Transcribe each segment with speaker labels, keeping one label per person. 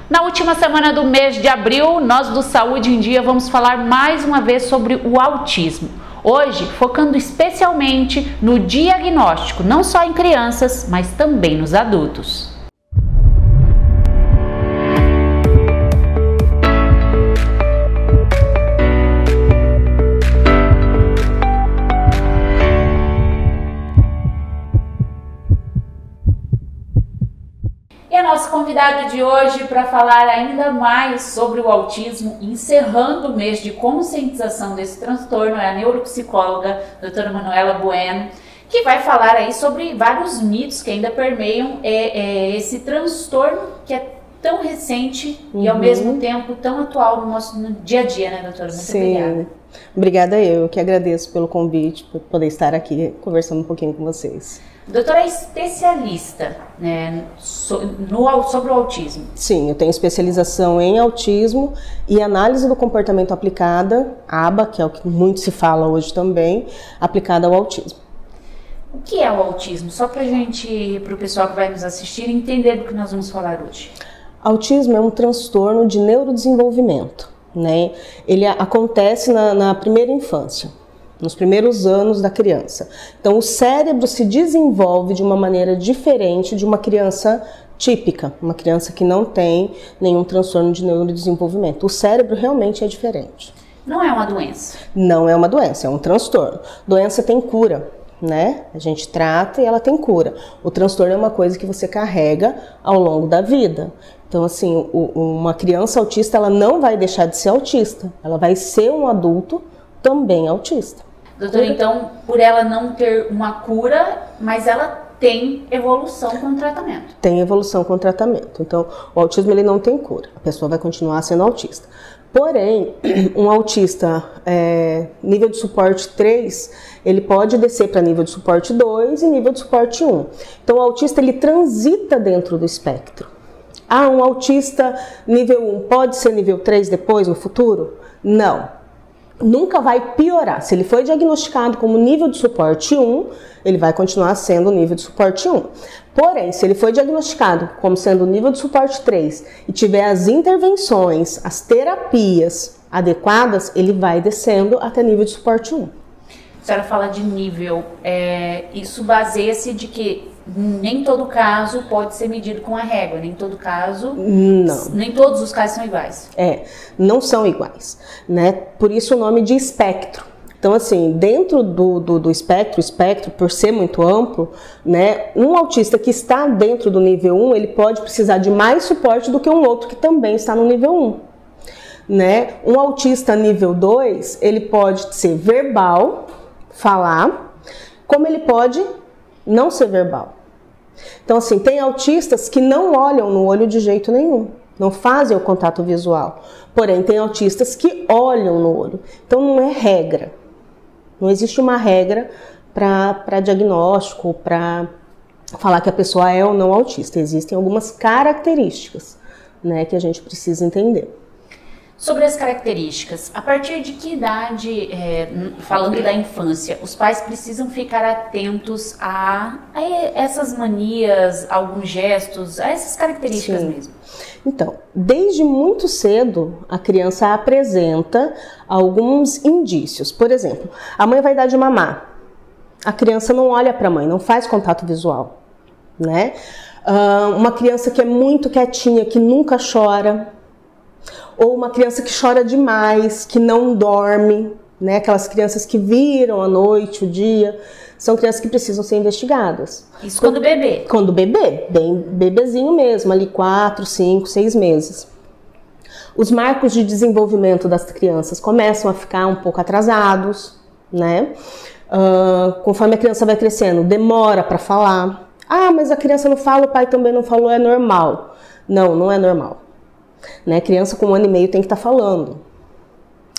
Speaker 1: Na última semana do mês de abril, nós do Saúde em Dia vamos falar mais uma vez sobre o autismo. Hoje, focando especialmente no diagnóstico, não só em crianças, mas também nos adultos. E a nossa convidada de hoje para falar ainda mais sobre o autismo, encerrando o mês de conscientização desse transtorno, é a neuropsicóloga doutora Manuela Bueno, que vai falar aí sobre vários mitos que ainda permeiam esse transtorno que é tão recente e ao mesmo tempo tão atual no nosso dia a dia, né, doutora? Muito obrigada.
Speaker 2: Obrigada eu que agradeço pelo convite, por poder estar aqui conversando um pouquinho com vocês.
Speaker 1: Doutora é especialista, né, sobre o autismo.
Speaker 2: Sim, eu tenho especialização em autismo e análise do comportamento aplicada, ABA, que é o que muito se fala hoje também, aplicada ao autismo.
Speaker 1: O que é o autismo? Só para o pessoal que vai nos assistir entender do que nós vamos falar hoje.
Speaker 2: Autismo é um transtorno de neurodesenvolvimento, né? Ele acontece na primeira infância, nos primeiros anos da criança. Então, o cérebro se desenvolve de uma maneira diferente de uma criança típica, uma criança que não tem nenhum transtorno de neurodesenvolvimento. O cérebro realmente é diferente.
Speaker 1: Não é uma doença?
Speaker 2: Não é uma doença, é um transtorno. Doença tem cura, né? A gente trata e ela tem cura. O transtorno é uma coisa que você carrega ao longo da vida. Então, assim, uma criança autista, ela não vai deixar de ser autista. Ela vai ser um adulto também autista.
Speaker 1: Doutora, então, por ela não ter uma cura, mas ela tem evolução com o tratamento?
Speaker 2: Tem evolução com o tratamento. Então, o autismo ele não tem cura. A pessoa vai continuar sendo autista. Porém, um autista nível de suporte 3, ele pode descer para nível de suporte 2 e nível de suporte 1. Então, o autista ele transita dentro do espectro. Ah, um autista nível 1 pode ser nível 3 depois, no futuro? Não. Nunca vai piorar. Se ele foi diagnosticado como nível de suporte 1, ele vai continuar sendo nível de suporte 1. Porém, se ele foi diagnosticado como sendo nível de suporte 3 e tiver as intervenções, as terapias adequadas, ele vai descendo até nível de suporte 1.
Speaker 1: A senhora fala de nível, isso baseia-se de que nem todo caso pode ser medido com a régua, nem todo caso,
Speaker 2: não.
Speaker 1: Nem todos os casos são iguais.
Speaker 2: Não são iguais, né? Por isso o nome de espectro. Então, assim, dentro do espectro, por ser muito amplo, né? Um autista que está dentro do nível 1, ele pode precisar de mais suporte do que um outro que também está no nível 1. Né? Um autista nível 2, ele pode ser verbal, falar, como ele pode não ser verbal. Então, assim, tem autistas que não olham no olho de jeito nenhum, não fazem o contato visual. Porém, tem autistas que olham no olho. Então, não é regra. Não existe uma regra para diagnóstico, para falar que a pessoa é ou não autista. Existem algumas características, né, que a gente precisa entender.
Speaker 1: Sobre as características, a partir de que idade, falando da infância, os pais precisam ficar atentos a essas manias, a alguns gestos, a essas características mesmo?
Speaker 2: Então, desde muito cedo, a criança apresenta alguns indícios. Por exemplo, a mãe vai dar de mamar. A criança não olha para a mãe, não faz contato visual, né? Uma criança que é muito quietinha, que nunca chora. Ou uma criança que chora demais, que não dorme, né? Aquelas crianças que viram à noite, o dia, são crianças que precisam ser investigadas.
Speaker 1: Isso quando bebê?
Speaker 2: Quando bebê, bem bebezinho mesmo, ali 4, 5, 6 meses. Os marcos de desenvolvimento das crianças começam a ficar um pouco atrasados, né? Conforme a criança vai crescendo, demora para falar. Ah, mas a criança não fala, o pai também não falou, é normal. Não, não é normal. Né? Criança com 1 ano e meio tem que estar falando.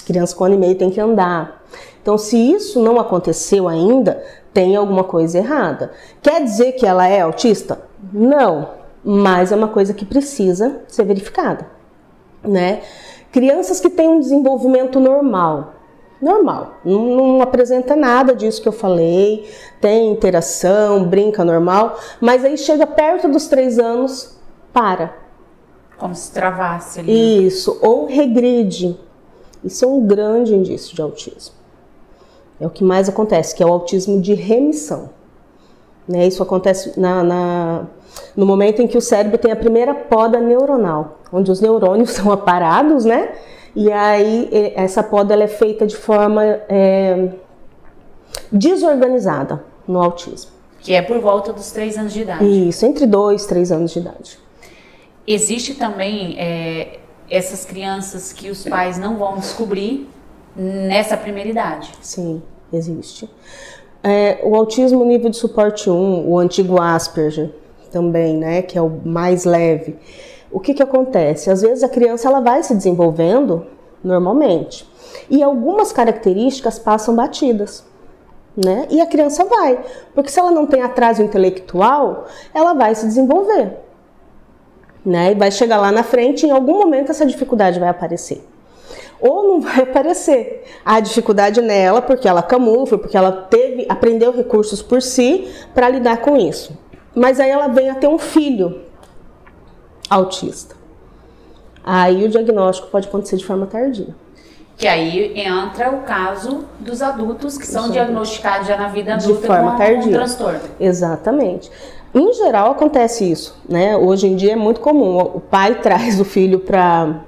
Speaker 2: Criança com 1 ano e meio tem que andar. Então, se isso não aconteceu ainda, tem alguma coisa errada. Quer dizer que ela é autista? Não, mas é uma coisa que precisa ser verificada, né? Crianças que têm um desenvolvimento normal, não apresenta nada disso que eu falei, tem interação, brinca normal, mas aí chega perto dos 3 anos, para.
Speaker 1: Como se travasse ali.
Speaker 2: Isso, ou regride. Isso é um grande indício de autismo. É o que mais acontece, que é o autismo de remissão. Né? Isso acontece no momento em que o cérebro tem a primeira poda neuronal, onde os neurônios são aparados, né? E aí essa poda ela é feita de forma desorganizada no autismo.
Speaker 1: Que é por volta dos 3 anos de idade.
Speaker 2: Isso, entre 2 e 3 anos de idade.
Speaker 1: Existe também essas crianças que os pais não vão descobrir nessa primeira idade.
Speaker 2: Sim, existe. O autismo nível de suporte 1, o antigo Asperger também, né, que é o mais leve. O que acontece? Às vezes a criança ela vai se desenvolvendo normalmente e algumas características passam batidas, né? E a criança vai, porque se ela não tem atraso intelectual, ela vai se desenvolver, né? E vai chegar lá na frente e em algum momento essa dificuldade vai aparecer. Ou não vai aparecer. A dificuldade nela, porque ela camufla, porque ela aprendeu recursos por si para lidar com isso. Mas aí ela vem a ter um filho autista. Aí o diagnóstico pode acontecer de forma tardia.
Speaker 1: Que aí entra o caso dos adultos que são diagnosticados já na vida adulta
Speaker 2: de forma tardia.
Speaker 1: Com transtorno.
Speaker 2: Exatamente. Em geral acontece isso, né? Hoje em dia é muito comum. O pai traz o filho para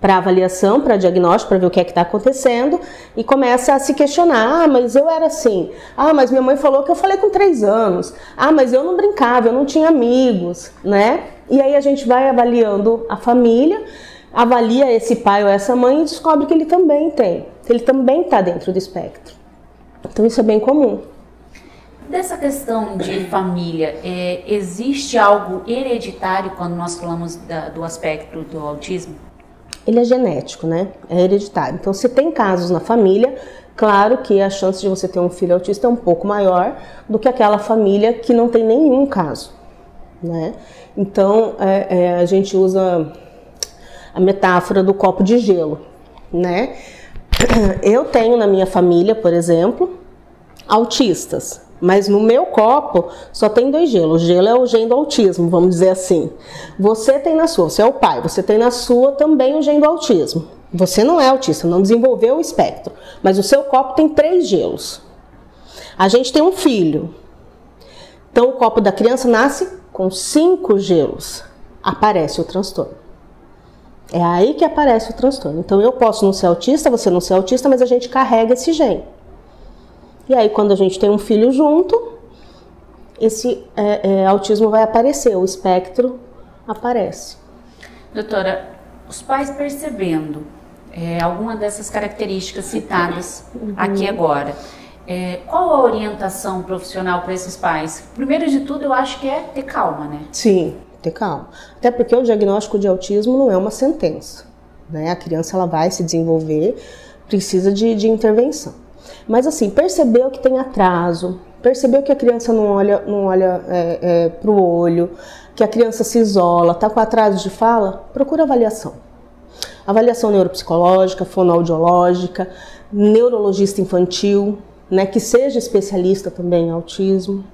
Speaker 2: avaliação, para diagnóstico, para ver o que é que está acontecendo e começa a se questionar. Ah, mas eu era assim. Ah, mas minha mãe falou que eu falei com 3 anos. Ah, mas eu não brincava, eu não tinha amigos, né? E aí a gente vai avaliando a família, avalia esse pai ou essa mãe e descobre que ele também tem, que ele também está dentro do espectro. Então isso é bem comum.
Speaker 1: Dessa questão de família, existe algo hereditário quando nós falamos do aspecto do autismo?
Speaker 2: Ele é genético, né? É hereditário. Então, se tem casos na família, claro que a chance de você ter um filho autista é um pouco maior do que aquela família que não tem nenhum caso, né? Então, a gente usa a metáfora do copo de gelo, né? Eu tenho na minha família, por exemplo, autistas. Mas no meu copo só tem 2 gelos. O gelo é o gene do autismo, vamos dizer assim. Você tem na sua, você é o pai, você tem na sua também o gene do autismo. Você não é autista, não desenvolveu o espectro, mas o seu copo tem 3 gelos. A gente tem um filho. Então o copo da criança nasce com 5 gelos. Aparece o transtorno. É aí que aparece o transtorno. Então eu posso não ser autista, você não ser autista, mas a gente carrega esse gene. E aí, quando a gente tem um filho junto, esse autismo vai aparecer, o espectro aparece.
Speaker 1: Doutora, os pais percebendo alguma dessas características citadas aqui agora, qual a orientação profissional para esses pais? Primeiro de tudo, eu acho que é ter calma, né?
Speaker 2: Sim, ter calma. Até porque o diagnóstico de autismo não é uma sentença, né? A criança ela vai se desenvolver, precisa de intervenção. Mas assim, percebeu que tem atraso, percebeu que a criança não olha para o olho, que a criança se isola, está com atraso de fala, procura avaliação. Avaliação neuropsicológica, fonoaudiológica, neurologista infantil, né, que seja especialista também em autismo,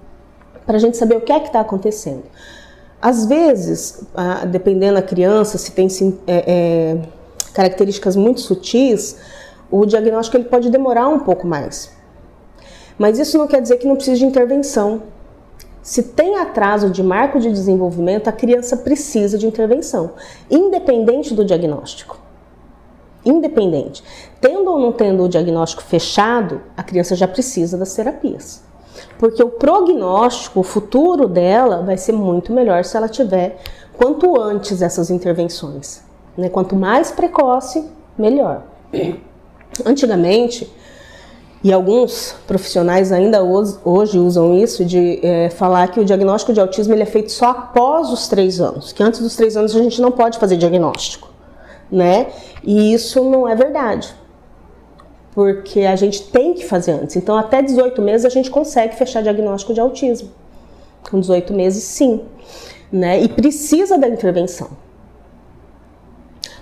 Speaker 2: para a gente saber o que é que está acontecendo. Às vezes, dependendo da criança, se tem características muito sutis, o diagnóstico ele pode demorar um pouco mais. Mas isso não quer dizer que não precise de intervenção. Se tem atraso de marco de desenvolvimento, a criança precisa de intervenção, independente do diagnóstico. Independente. Tendo ou não tendo o diagnóstico fechado, a criança já precisa das terapias. Porque o prognóstico, o futuro dela vai ser muito melhor se ela tiver quanto antes essas intervenções, né? Quanto mais precoce, melhor. Antigamente, e alguns profissionais ainda hoje usam isso, de falar que o diagnóstico de autismo ele é feito só após os 3 anos, que antes dos 3 anos a gente não pode fazer diagnóstico, né? E isso não é verdade, porque a gente tem que fazer antes. Então, até 18 meses a gente consegue fechar diagnóstico de autismo. Com 18 meses, sim, né? E precisa da intervenção.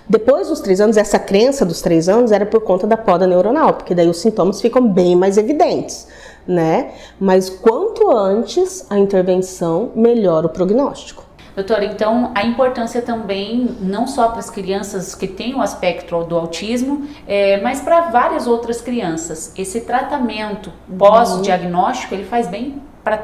Speaker 2: Depois dos 3 anos, essa crença dos 3 anos era por conta da poda neuronal, porque daí os sintomas ficam bem mais evidentes, né? Mas quanto antes a intervenção, melhor o prognóstico.
Speaker 1: Doutora, então a importância também, não só para as crianças que têm o aspecto do autismo, mas para várias outras crianças. Esse tratamento pós-diagnóstico, ele faz bem para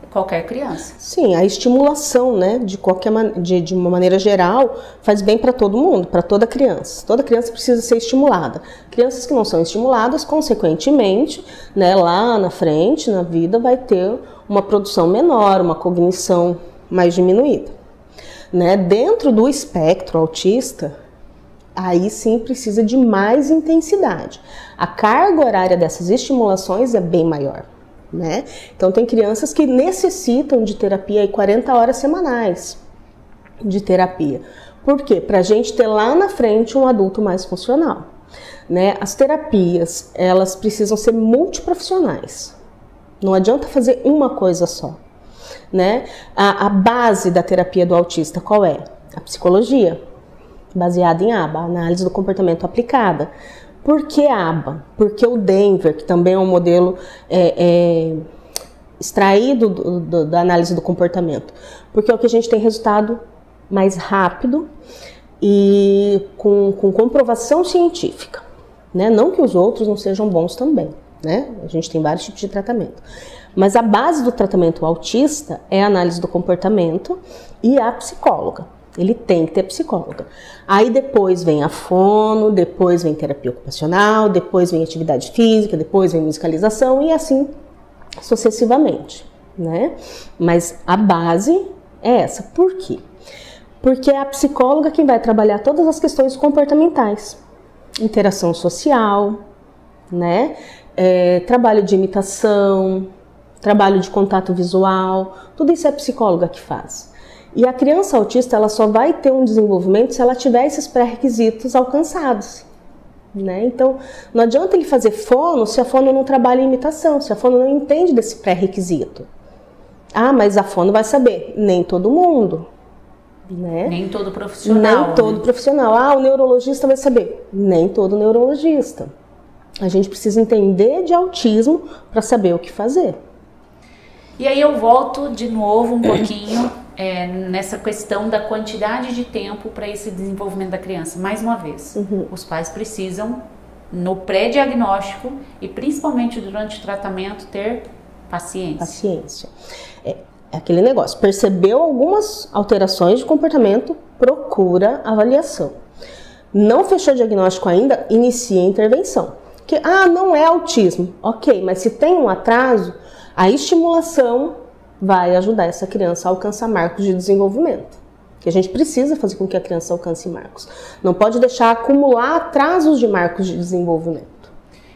Speaker 1: qualquer criança.
Speaker 2: Sim, a estimulação, né, de uma maneira geral, faz bem para todo mundo, para toda criança. Toda criança precisa ser estimulada. Crianças que não são estimuladas, consequentemente, né, lá na frente, na vida, vai ter uma produção menor, uma cognição mais diminuída. Né? Dentro do espectro autista, aí sim precisa de mais intensidade. A carga horária dessas estimulações é bem maior. Né? Então tem crianças que necessitam de terapia aí 40 horas semanais de terapia. Por quê? Para a gente ter lá na frente um adulto mais funcional. Né? As terapias, elas precisam ser multiprofissionais. Não adianta fazer uma coisa só. Né? A base da terapia do autista qual é? A psicologia, baseada em ABA, análise do comportamento aplicada. Por que ABA? Porque o Denver, que também é um modelo extraído da análise do comportamento, porque é o que a gente tem resultado mais rápido e com comprovação científica. Né? Não que os outros não sejam bons também, né? A gente tem vários tipos de tratamento. Mas a base do tratamento autista é a análise do comportamento e a psicóloga. Ele tem que ter psicóloga. Aí depois vem a fono, depois vem terapia ocupacional, depois vem atividade física, depois vem musicalização e assim sucessivamente, né? Mas a base é essa. Por quê? Porque é a psicóloga quem vai trabalhar todas as questões comportamentais. Interação social, né? Trabalho de imitação, trabalho de contato visual, tudo isso é a psicóloga que faz. E a criança autista, ela só vai ter um desenvolvimento se ela tiver esses pré-requisitos alcançados. Né? Então, não adianta ele fazer fono se a fono não trabalha em imitação, se a fono não entende desse pré-requisito. Ah, mas a fono vai saber. Nem todo mundo. Né?
Speaker 1: Nem todo profissional.
Speaker 2: Nem todo profissional. Ah, o neurologista vai saber. Nem todo neurologista. A gente precisa entender de autismo para saber o que fazer.
Speaker 1: E aí eu volto de novo um pouquinho nessa questão da quantidade de tempo para esse desenvolvimento da criança. Mais uma vez, os pais precisam, no pré-diagnóstico e principalmente durante o tratamento, ter paciência.
Speaker 2: Paciência. É aquele negócio, percebeu algumas alterações de comportamento, procura avaliação. Não fechou o diagnóstico ainda, inicia a intervenção. Que, não é autismo. Ok, mas se tem um atraso, a estimulação vai ajudar essa criança a alcançar marcos de desenvolvimento. Que a gente precisa fazer com que a criança alcance marcos. Não pode deixar acumular atrasos de marcos de desenvolvimento.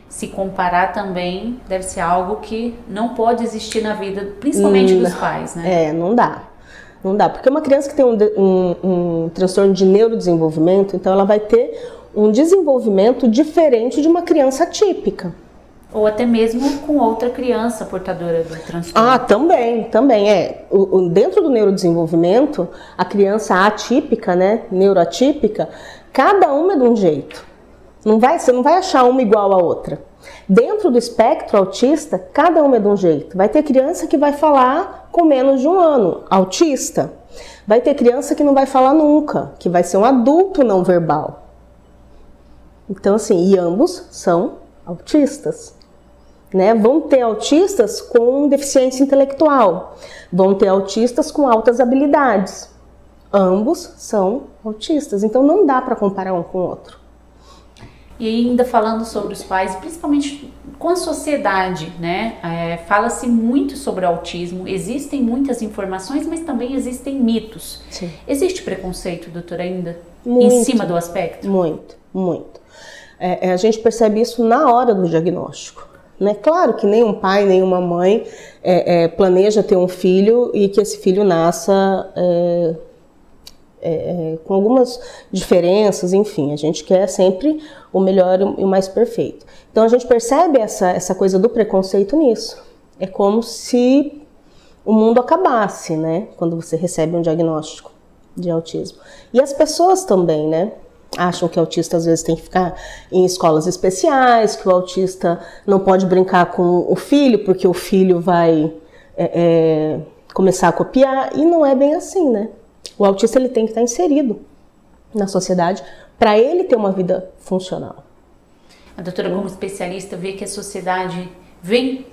Speaker 1: Se comparar também deve ser algo que não pode existir na vida, principalmente dos pais, né?
Speaker 2: Não dá. Não dá, porque uma criança que tem um transtorno de neurodesenvolvimento, então ela vai ter um desenvolvimento diferente de uma criança atípica.
Speaker 1: Ou até mesmo com outra criança portadora do transtorno.
Speaker 2: Também. Dentro do neurodesenvolvimento, a criança atípica, né, neuroatípica, cada uma é de um jeito. Você não vai achar uma igual a outra. Dentro do espectro autista, cada uma é de um jeito. Vai ter criança que vai falar com menos de 1 ano, autista. Vai ter criança que não vai falar nunca, que vai ser um adulto não verbal. Então, assim, e ambos são autistas. Né? Vão ter autistas com deficiência intelectual, vão ter autistas com altas habilidades. Ambos são autistas, então não dá para comparar um com o outro.
Speaker 1: E ainda falando sobre os pais, principalmente com a sociedade, né? Fala-se muito sobre o autismo, existem muitas informações, mas também existem mitos.
Speaker 2: Sim.
Speaker 1: Existe preconceito, doutora, ainda
Speaker 2: Muito,
Speaker 1: em cima do aspecto?
Speaker 2: Muito. A gente percebe isso na hora do diagnóstico. Né? Claro que nenhum pai, nenhuma mãe planeja ter um filho e que esse filho nasça com algumas diferenças, enfim, a gente quer sempre o melhor e o mais perfeito. Então a gente percebe essa coisa do preconceito nisso. É como se o mundo acabasse, né? Quando você recebe um diagnóstico de autismo. E as pessoas também, né? Acham que o autista às vezes tem que ficar em escolas especiais, que o autista não pode brincar com o filho, porque o filho vai começar a copiar, e não é bem assim, né? O autista ele tem que estar inserido na sociedade para ele ter uma vida funcional.
Speaker 1: A doutora, como especialista, vê que a sociedade vem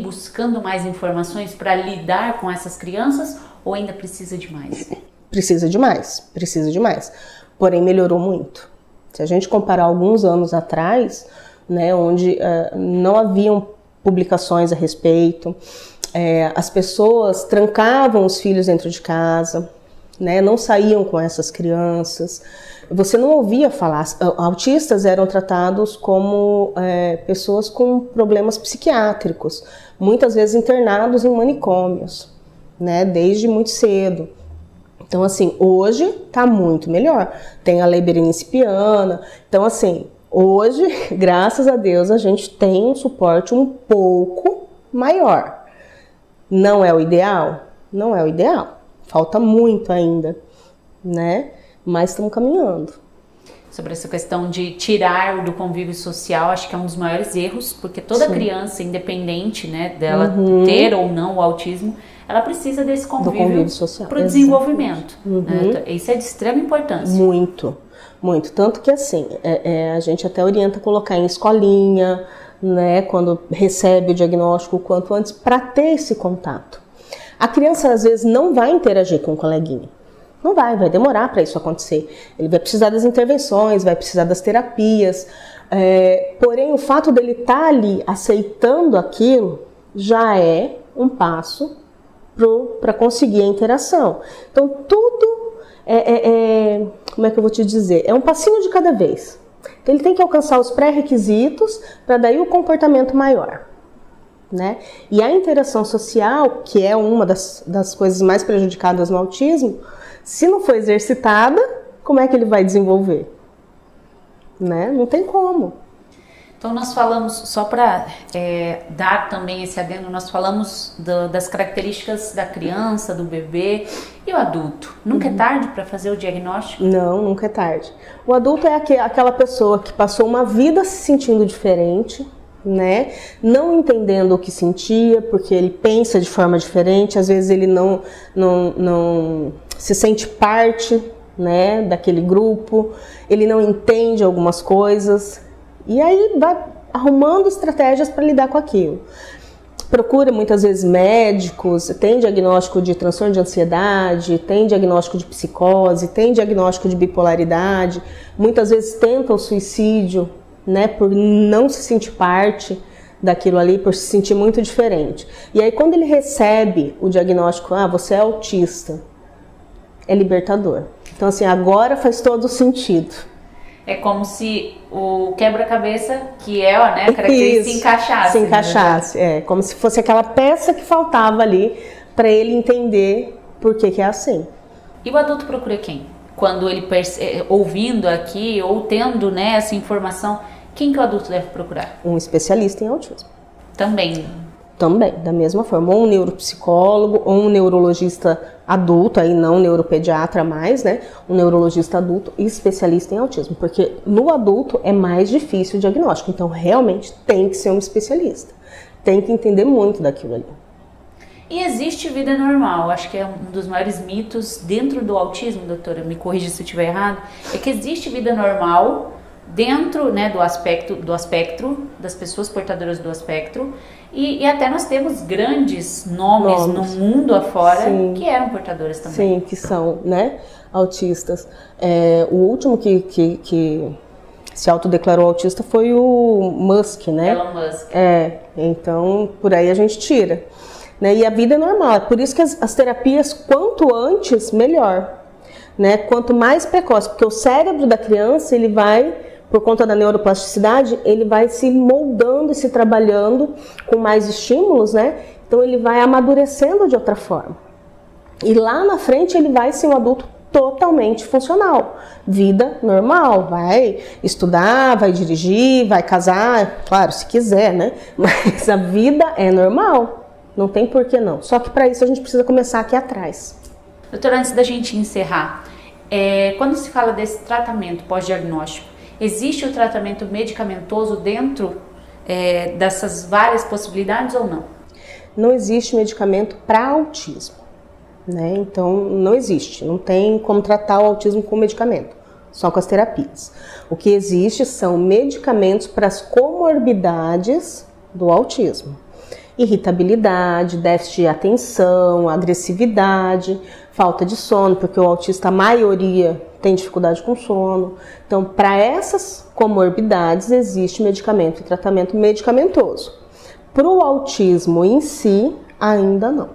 Speaker 1: buscando mais informações para lidar com essas crianças ou ainda precisa de mais?
Speaker 2: Precisa de mais. Porém, melhorou muito. Se a gente comparar alguns anos atrás, né, onde não haviam publicações a respeito, as pessoas trancavam os filhos dentro de casa, né, não saíam com essas crianças, você não ouvia falar. Autistas eram tratados como pessoas com problemas psiquiátricos, muitas vezes internados em manicômios, né, desde muito cedo. Então, assim, hoje está muito melhor. Tem a Lei Berenice Piana. Então, assim, hoje, graças a Deus, a gente tem um suporte um pouco maior. Não é o ideal? Não é o ideal. Falta muito ainda, né? Mas estamos caminhando.
Speaker 1: Sobre essa questão de tirar do convívio social, acho que é um dos maiores erros, porque toda criança, independente, né, dela ter ou não o autismo, ela precisa desse convívio social para o desenvolvimento. Né? Isso é de extrema importância.
Speaker 2: Muito, muito. Tanto que assim, a gente até orienta colocar em escolinha, né, quando recebe o diagnóstico, o quanto antes, para ter esse contato. A criança às vezes não vai interagir com o coleguinha. Não vai demorar para isso acontecer. Ele vai precisar das intervenções, vai precisar das terapias. Porém, o fato dele estar ali aceitando aquilo já é um passo para conseguir a interação. Então, tudo como é que eu vou te dizer? É um passinho de cada vez. Então, ele tem que alcançar os pré-requisitos para daí o comportamento maior. Né? E a interação social, que é uma das coisas mais prejudicadas no autismo, se não for exercitada, como é que ele vai desenvolver? Né? Não tem como.
Speaker 1: Então nós falamos, só para dar também esse adendo, nós falamos das características da criança, do bebê e o adulto. Nunca é tarde para fazer o diagnóstico?
Speaker 2: Não, nunca é tarde. O adulto é aquela pessoa que passou uma vida se sentindo diferente, né? Não entendendo o que sentia, porque ele pensa de forma diferente, às vezes ele não se sente parte, né, daquele grupo, ele não entende algumas coisas, e aí vai arrumando estratégias para lidar com aquilo. Procura muitas vezes médicos, tem diagnóstico de transtorno de ansiedade, tem diagnóstico de psicose, tem diagnóstico de bipolaridade, muitas vezes tenta o suicídio, né, por não se sentir parte daquilo ali, por se sentir muito diferente. E aí quando ele recebe o diagnóstico, você é autista, é libertador. Então assim, agora faz todo sentido. É
Speaker 1: como se o quebra-cabeça, que é a característica, se encaixasse.
Speaker 2: Se encaixasse, como se fosse aquela peça que faltava ali para ele entender por que é assim.
Speaker 1: E o adulto procura quem? Quando ele ouvindo aqui ou tendo, né, essa informação, quem que o adulto deve procurar?
Speaker 2: Um especialista em autismo.
Speaker 1: Também,
Speaker 2: da mesma forma, ou um neuropsicólogo, ou um neurologista adulto, aí não neuropediatra mais, né? Um neurologista adulto e especialista em autismo, porque no adulto é mais difícil o diagnóstico, então realmente tem que ser um especialista, tem que entender muito daquilo ali.
Speaker 1: E existe vida normal? Acho que é um dos maiores mitos dentro do autismo, doutora, me corrija se eu estiver errado, é que existe vida normal dentro, né, do espectro, das pessoas portadoras do espectro, e até nós temos grandes nomes no mundo afora, sim, que eram portadoras também.
Speaker 2: Sim, que são, né, autistas. O último que se autodeclarou autista foi o Musk, né?
Speaker 1: Elon Musk.
Speaker 2: Então por aí a gente tira. Né? E a vida é normal, é por isso que as terapias, quanto antes, melhor. Né? Quanto mais precoce, porque o cérebro da criança, ele vai, por conta da neuroplasticidade, ele vai se moldando e se trabalhando com mais estímulos, né? Então ele vai amadurecendo de outra forma. E lá na frente ele vai ser um adulto totalmente funcional. Vida normal, vai estudar, vai dirigir, vai casar, claro, se quiser, né? Mas a vida é normal. Não tem por que não. Só que para isso a gente precisa começar aqui atrás.
Speaker 1: Doutora, antes da gente encerrar, quando se fala desse tratamento pós-diagnóstico, existe o tratamento medicamentoso dentro dessas várias possibilidades ou não?
Speaker 2: Não existe medicamento para autismo. né? Então não existe, não tem como tratar o autismo com medicamento, só com as terapias. O que existe são medicamentos para as comorbidades do autismo. Irritabilidade, déficit de atenção, agressividade, falta de sono, porque o autista, a maioria, tem dificuldade com sono. Então, para essas comorbidades, existe medicamento e tratamento medicamentoso. Para o autismo em si, ainda não.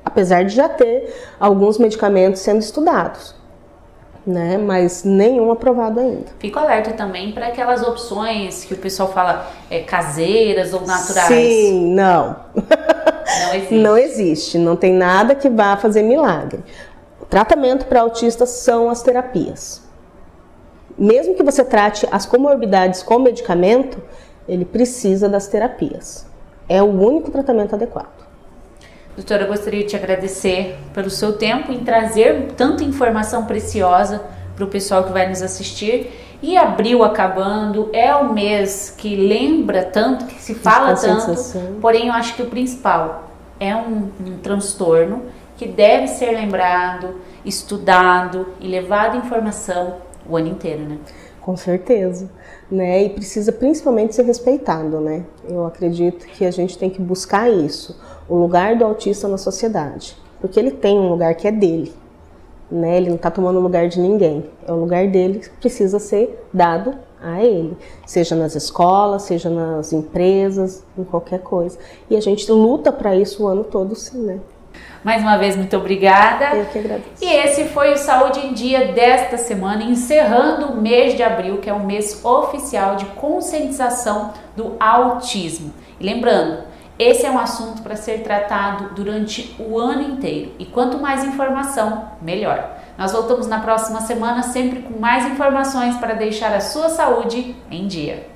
Speaker 2: Apesar de já ter alguns medicamentos sendo estudados, né? Mas nenhum aprovado ainda.
Speaker 1: Fico alerta também para aquelas opções que o pessoal fala caseiras ou naturais.
Speaker 2: Sim, não.
Speaker 1: Não existe.
Speaker 2: Não existe, não tem nada que vá fazer milagre. O tratamento para autistas são as terapias. Mesmo que você trate as comorbidades com medicamento, ele precisa das terapias. É o único tratamento adequado.
Speaker 1: Doutora, eu gostaria de te agradecer pelo seu tempo em trazer tanta informação preciosa para o pessoal que vai nos assistir. E abril acabando, é o mês que lembra tanto, que se fala tanto, porém eu acho que o principal é um transtorno que deve ser lembrado, estudado e levado informação o ano inteiro, né?
Speaker 2: Com certeza, né? E precisa principalmente ser respeitado, né? Eu acredito que a gente tem que buscar isso, o lugar do autista na sociedade, porque ele tem um lugar que é dele, né? Ele não está tomando o lugar de ninguém, é o lugar dele que precisa ser dado a ele, seja nas escolas, seja nas empresas, em qualquer coisa. E a gente luta para isso o ano todo, sim, né?
Speaker 1: Mais uma vez, muito obrigada.
Speaker 2: Eu que agradeço.
Speaker 1: E esse foi o Saúde em Dia desta semana, encerrando o mês de abril, que é o mês oficial de conscientização do autismo. E lembrando, esse é um assunto para ser tratado durante o ano inteiro. E quanto mais informação, melhor. Nós voltamos na próxima semana, sempre com mais informações para deixar a sua saúde em dia.